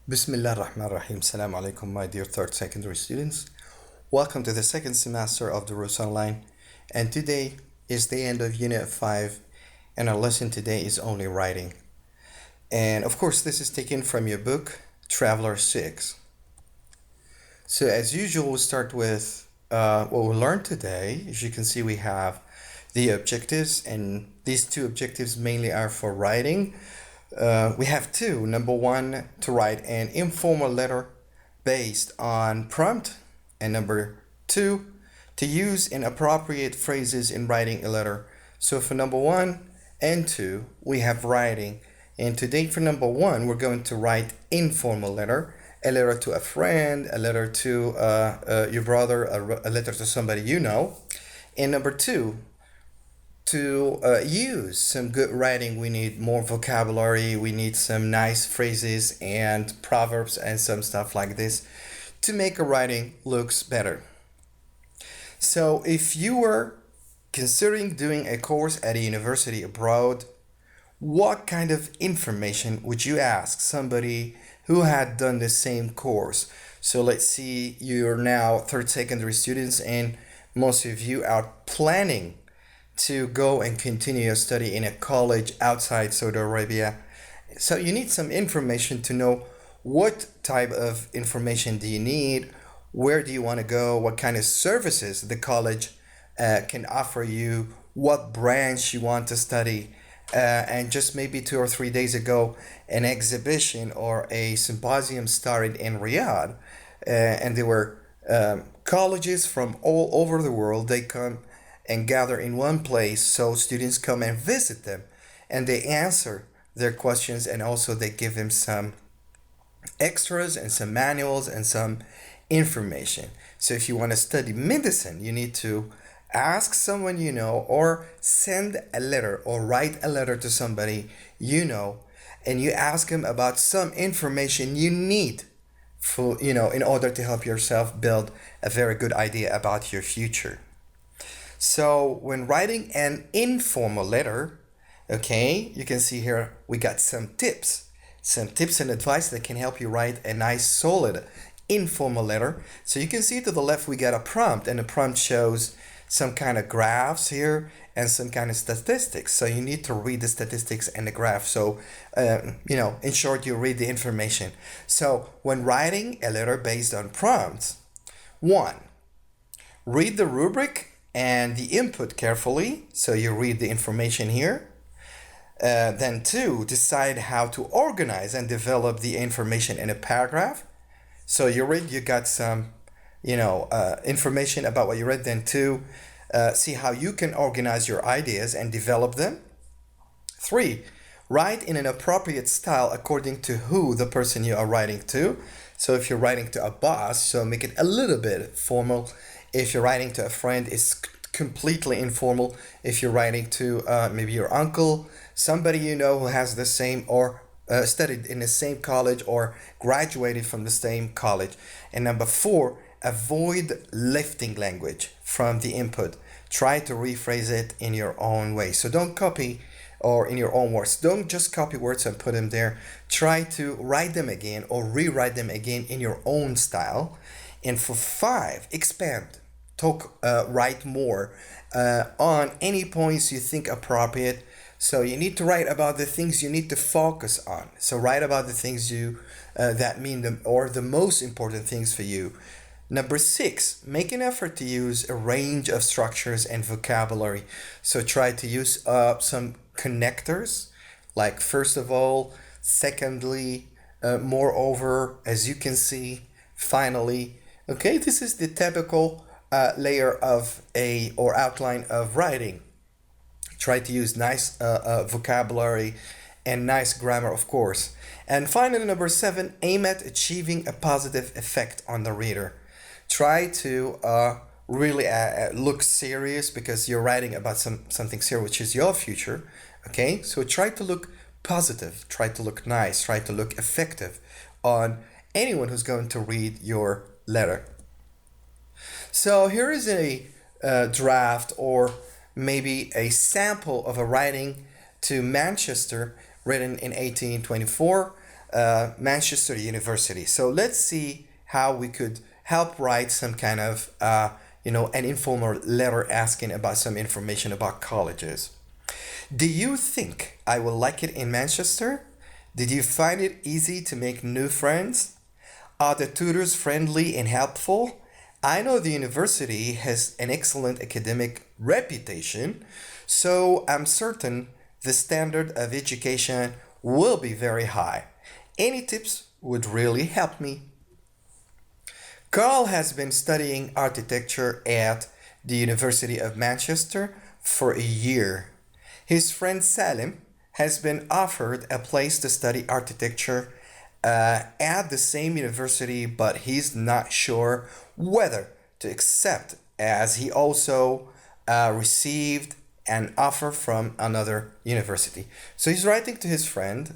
Bismillah ar-Rahman ar-Rahim. Assalamu alaikum, my dear third secondary students. Welcome to the second semester of the Rus Online. And today is the end of Unit 5, and our lesson today is only writing. And of course, this is taken from your book, Traveler 6. So as usual, we'll start with what we learned today. As you can see, we have the objectives, and these two objectives mainly are for writing. We have two. Number one, to write an informal letter based on prompt. And number two, to use inappropriate phrases in writing a letter. So for number one and two, we have writing. And today for number one, we're going to write informal letter. A letter to a friend, a letter to your brother, a letter to somebody you know. And number two, to use some good writing, we need more vocabulary, we need some nice phrases and proverbs and some stuff like this to make a writing looks better. So if you were considering doing a course at a university abroad, what kind of information would you ask somebody who had done the same course? So let's see, you're now third secondary students, and most of you are planning to go and continue your study in a college outside Saudi Arabia. So you need some information to know what type of information do you need, where do you want to go, what kind of services the college can offer you, what branch you want to study. And just maybe 2 or 3 days ago, an exhibition or a symposium started in Riyadh, and there were colleges from all over the world. They come and gather in one place, so students come and visit them, and they answer their questions, and also they give them some extras and some manuals and some information. So if you want to study medicine, you need to ask someone you know, or send a letter or write a letter to somebody you know, and you ask them about some information you need for, in order to help yourself build a very good idea about your future. So when writing an informal letter, okay, you can see here we got some tips and advice that can help you write a nice solid informal letter. So you can see to the left we got a prompt, and the prompt shows some kind of graphs here and some kind of statistics. So you need to read the statistics and the graph. So, in short, you read the information. So when writing a letter based on prompts, one, read the rubric and the input carefully. So you read the information here. Then two, decide how to organize and develop the information in a paragraph. So you read, you got some information about what you read. Then two, see how you can organize your ideas and develop them. Three, write in an appropriate style according to who the person you are writing to. So if you're writing to a boss, so make it a little bit formal. If you're writing to a friend, it's completely informal. If you're writing to maybe your uncle, somebody you know who has the same or studied in the same college or graduated from the same college. And number four, avoid lifting language from the input. Try to rephrase it in your own way. So don't copy, or in your own words. Don't just copy words and put them there. Try to write them again or rewrite them again in your own style. And for five, expand. Write more on any points you think appropriate. So you need to write about the things you need to focus on. So write about the things that mean them, or the most important things for you. Number six, make an effort to use a range of structures and vocabulary. So try to use some connectors, like first of all, secondly, moreover, as you can see, finally. Okay, this is the typical layer of or outline of writing. Try to use nice vocabulary and nice grammar, of course. And finally, number seven, aim at achieving a positive effect on the reader. Try to really look serious, because you're writing about something serious, which is your future. Okay, so try to look positive, try to look nice, try to look effective on anyone who's going to read your letter. So here is a draft, or maybe a sample of a writing to Manchester written in 1824 Manchester University. So let's see how we could help write some kind of, an informal letter asking about some information about colleges. Do you think I will like it in Manchester? Did you find it easy to make new friends? Are the tutors friendly and helpful? I know the university has an excellent academic reputation, so I'm certain the standard of education will be very high. Any tips would really help me. Carl has been studying architecture at the University of Manchester for a year. His friend Salim has been offered a place to study architecture at the same university, but he's not sure whether to accept, as he also received an offer from another university. So he's writing to his friend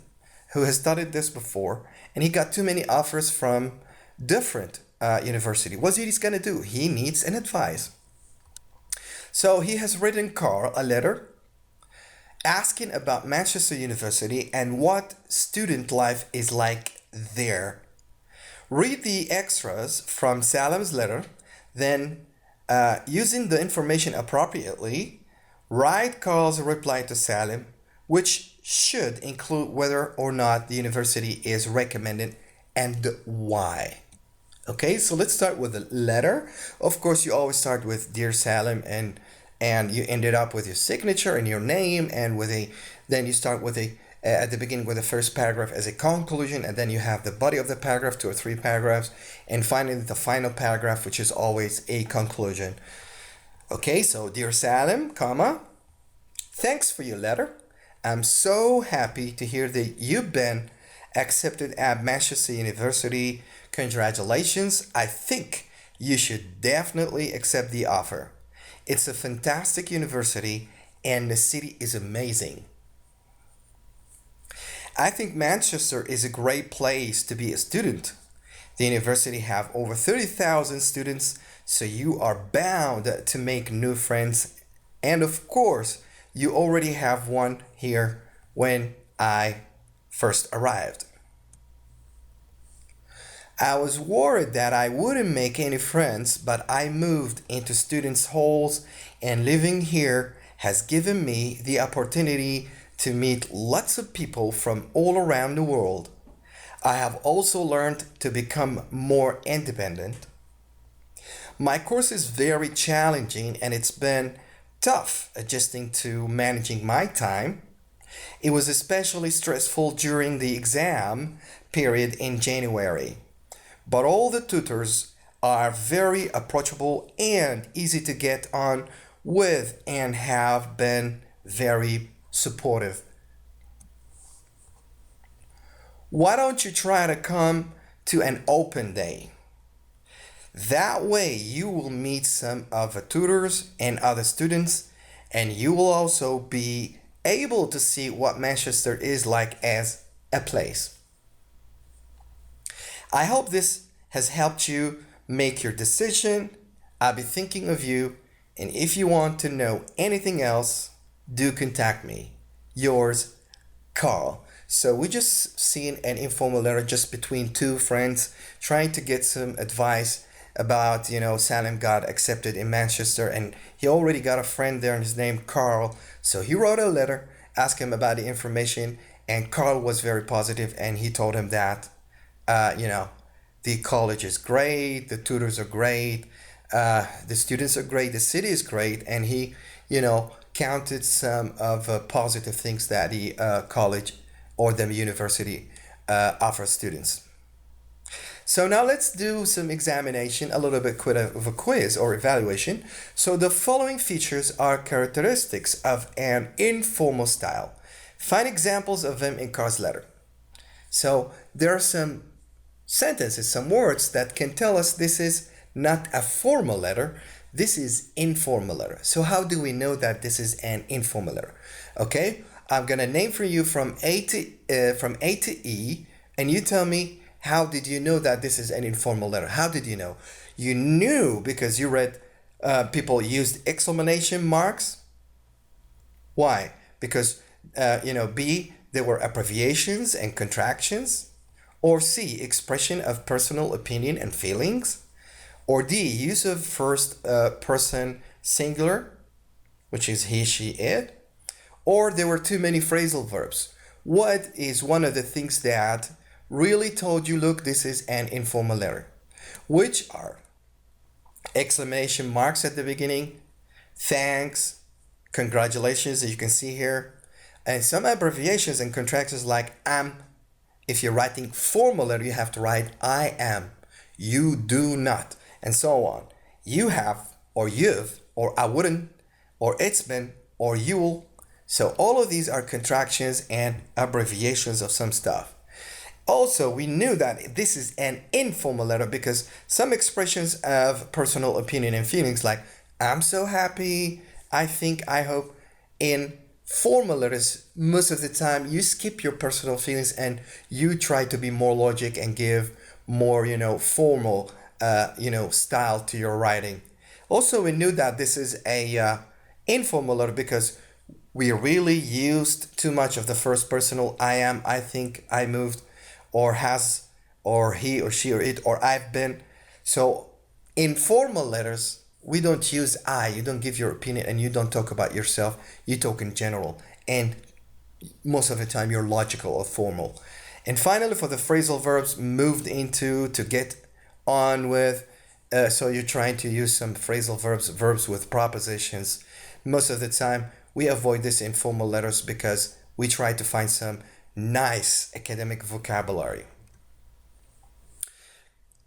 who has studied this before, and he got too many offers from different university. What's he's gonna do? He needs an advice. So he has written Carl a letter asking about Manchester University and what student life is like there. Read the extras from Salim's letter, then using the information appropriately, write Carl's reply to Salim, which should include whether or not the university is recommended and why. Okay, so let's start with the letter. Of course, you always start with Dear Salim, and you ended up with your signature and your name, and then you start with at the beginning with the first paragraph as a conclusion, and then you have the body of the paragraph, 2 or 3 paragraphs, and finally the final paragraph, which is always a conclusion. Okay, so Dear Salim, comma, thanks for your letter. I'm so happy to hear that you've been accepted at Manchester University. Congratulations. I think you should definitely accept the offer. It's a fantastic university and the city is amazing. I think Manchester is a great place to be a student. The university have over 30,000 students, so you are bound to make new friends. And of course, you already have one here when I first arrived. I was worried that I wouldn't make any friends, but I moved into students' halls, and living here has given me the opportunity to meet lots of people from all around the world. I have also learned to become more independent. My course is very challenging and it's been tough adjusting to managing my time. It was especially stressful during the exam period in January. But all the tutors are very approachable and easy to get on with and have been very supportive. Why don't you try to come to an open day? That way you will meet some of the tutors and other students, and you will also be able to see what Manchester is like as a place. I hope this has helped you make your decision. I'll be thinking of you, and if you want to know anything else, do contact me. Yours, Carl. So we just seen an informal letter just between two friends trying to get some advice about, Salim got accepted in Manchester, and he already got a friend there and his name Carl. So he wrote a letter, asked him about the information, and Carl was very positive, and he told him that the college is great, the tutors are great, the students are great, the city is great, and he, counted some of positive things that the college or the university offers students. So now let's do some examination, a little bit of a quiz or evaluation. So the following features are characteristics of an informal style. Find examples of them in Carl's letter. So there are some sentences, some words that can tell us this is not a formal letter, this is informal letter. So how do we know that this is an informal letter? Okay, I'm gonna name for you from A to E, and you tell me, how did you know that this is an informal letter? How did you know? You knew because you read people used exclamation marks. Why? Because B, there were abbreviations and contractions. Or C, expression of personal opinion and feelings? Or D, use of first person singular, which is he, she, it? Or there were too many phrasal verbs? What is one of the things that really told you, look, this is an informal letter? Which are exclamation marks at the beginning, thanks, congratulations, as you can see here, and some abbreviations and contractions like am. If you're writing formal letter, you have to write I am, you do not, and so on. You have, or you've, or I wouldn't, or it's been, or you'll. So all of these are contractions and abbreviations of some stuff. Also, we knew that this is an informal letter because some expressions of personal opinion and feelings like I'm so happy, I think, I hope, in formal letters, most of the time you skip your personal feelings and you try to be more logic and give more, formal, style to your writing. Also, we knew that this is a informal letter because we really used too much of the first personal I am, I think, I moved, or has, or he, or she, or it, or I've been. So in formal letters, we don't use I. You don't give your opinion and you don't talk about yourself. You talk in general. And most of the time you're logical or formal. And finally, for the phrasal verbs, moved into to get on with. So you're trying to use some phrasal verbs with propositions. Most of the time, we avoid this in formal letters because we try to find some nice academic vocabulary.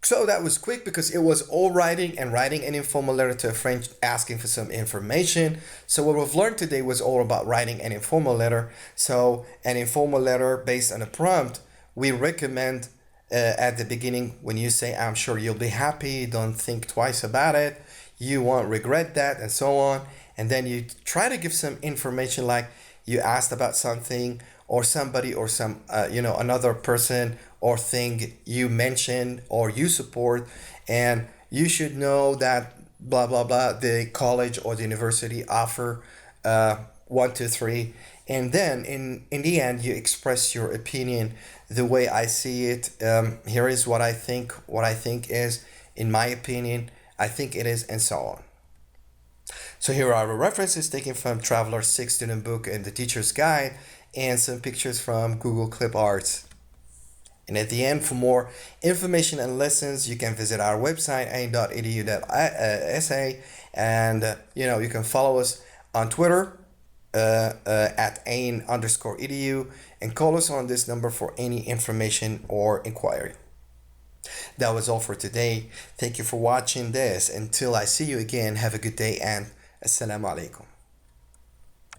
So that was quick because it was all writing and writing an informal letter to a friend asking for some information. So what we've learned today was all about writing an informal letter. So an informal letter based on a prompt, we recommend at the beginning when you say, I'm sure you'll be happy, don't think twice about it, you won't regret that, and so on. And then you try to give some information like you asked about something or somebody or some, another person or thing you mention or you support, and you should know that blah blah blah the college or the university offer 1 2 3, and then in the end you express your opinion the way I see it. Here is what I think is, in my opinion, I think it is, and so on. So here are our references taken from Traveler's 6 Student Book and the Teacher's Guide, and some pictures from Google Clip Arts. And at the end, for more information and lessons, you can visit our website, ain.edu.sa, and you can follow us on Twitter at ain_edu, and call us on this number for any information or inquiry. That was all for today. Thank you for watching this. Until I see you again, have a good day and assalamu alaikum.